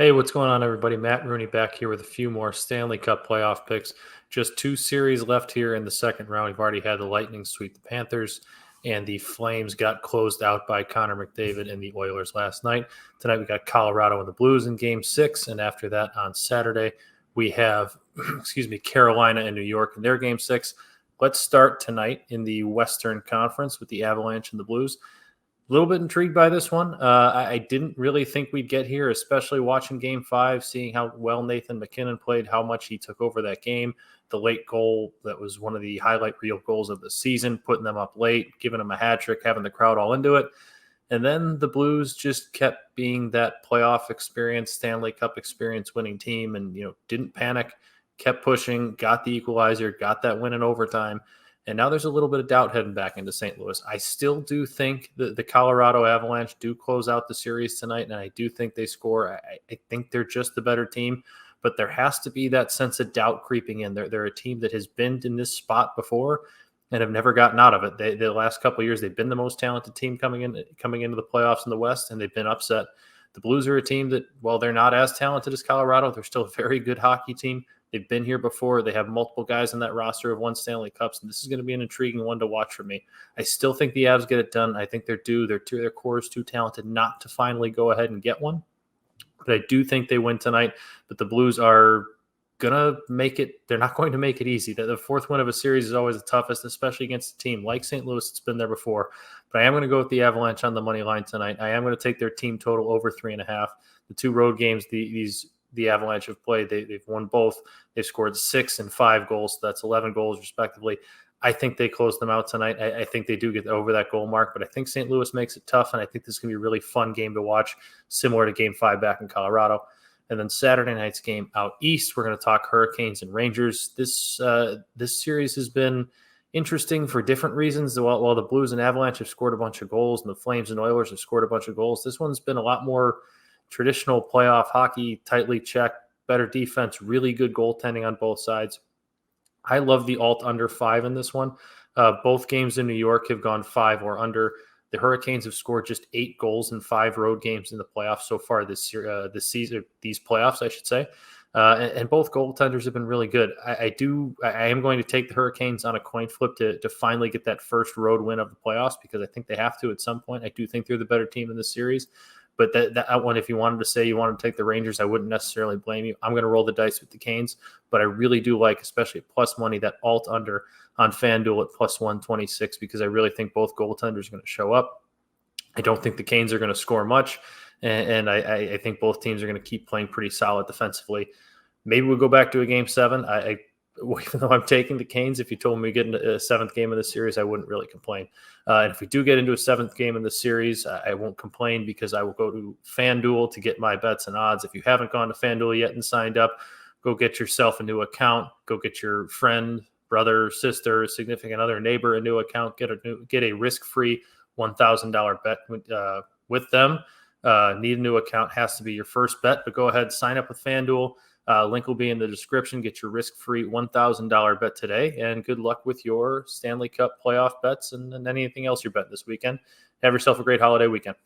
Hey, what's going on, everybody? Matt Rooney back here with a few more Stanley Cup playoff picks. Just two series left here in the second round. We've already had the Lightning sweep the Panthers, and the Flames got closed out by Connor McDavid and the Oilers last night. Tonight we got Colorado and the Blues in Game 6, and after that on Saturday we have, Carolina and New York in their Game 6. Let's start tonight in the Western Conference with the Avalanche and the Blues. A little bit intrigued by this one. I didn't really think we'd get here, especially watching Game 5, seeing how well Nathan MacKinnon played, how much he took over that game. The late goal that was one of the highlight reel goals of the season, putting them up late, giving them a hat trick, having the crowd all into it. And then the Blues just kept being that playoff experience, Stanley Cup experience winning team, and didn't panic, kept pushing, got the equalizer, got that win in overtime. And now there's a little bit of doubt heading back into St. Louis. I still do think the Colorado Avalanche do close out the series tonight, and I do think they score. I think they're just the better team, but there has to be that sense of doubt creeping in. They're a team that has been in this spot before and have never gotten out of it. The last couple of years, they've been the most talented team coming into the playoffs in the West, and they've been upset. The Blues are a team that, while they're not as talented as Colorado, they're still a very good hockey team. They've been here before. They have multiple guys in that roster who have won Stanley Cups, and this is going to be an intriguing one to watch for me. I still think the Avs get it done. I think they're due. Their core is too talented not to finally go ahead and get one. But I do think they win tonight. But the Blues are going to make it. They're not going to make it easy. The fourth win of a series is always the toughest, especially against a team like St. Louis. It's been there before. But I am going to go with the Avalanche on the money line tonight. I am going to take their team total over 3.5. The two road games, the Avalanche have played, they've won both. They've scored 6 and 5 goals. So that's 11 goals, respectively. I think they close them out tonight. I think they do get over that goal mark, but I think St. Louis makes it tough, and I think this is going to be a really fun game to watch, similar to Game 5 back in Colorado. And then Saturday night's game out east, we're going to talk Hurricanes and Rangers. This series has been interesting for different reasons. While the Blues and Avalanche have scored a bunch of goals, and the Flames and Oilers have scored a bunch of goals, this one's been a lot more traditional playoff hockey, tightly checked, better defense, really good goaltending on both sides. I love the alt under 5 in this one. Both games in New York have gone 5 or under. The Hurricanes have scored just 8 goals in 5 road games in the playoffs so far this season, these playoffs, I should say. And both goaltenders have been really good. I am going to take the Hurricanes on a coin flip to finally get that first road win of the playoffs, because I think they have to at some point. I do think they're the better team in this series. But that one, if you wanted to say you wanted to take the Rangers, I wouldn't necessarily blame you. I'm going to roll the dice with the Canes, but I really do like, especially at plus money, that alt under on FanDuel at plus 126, because I really think both goaltenders are going to show up. I don't think the Canes are going to score much, and I think both teams are going to keep playing pretty solid defensively. Maybe we'll go back to a Game 7. Even though I'm taking the Canes, if you told me we get into a 7th game of the series, I wouldn't really complain. And if we do get into a 7th game in the series, I won't complain, because I will go to FanDuel to get my bets and odds. If you haven't gone to FanDuel yet and signed up, go get yourself a new account. Go get your friend, brother, sister, significant other, neighbor a new account. Get a risk-free $1,000 bet with them. Need a new account, has to be your first bet, but go ahead, sign up with FanDuel. Link will be in the description. Get your risk-free $1,000 bet today, and good luck with your Stanley Cup playoff bets and anything else you're betting this weekend. Have yourself a great holiday weekend.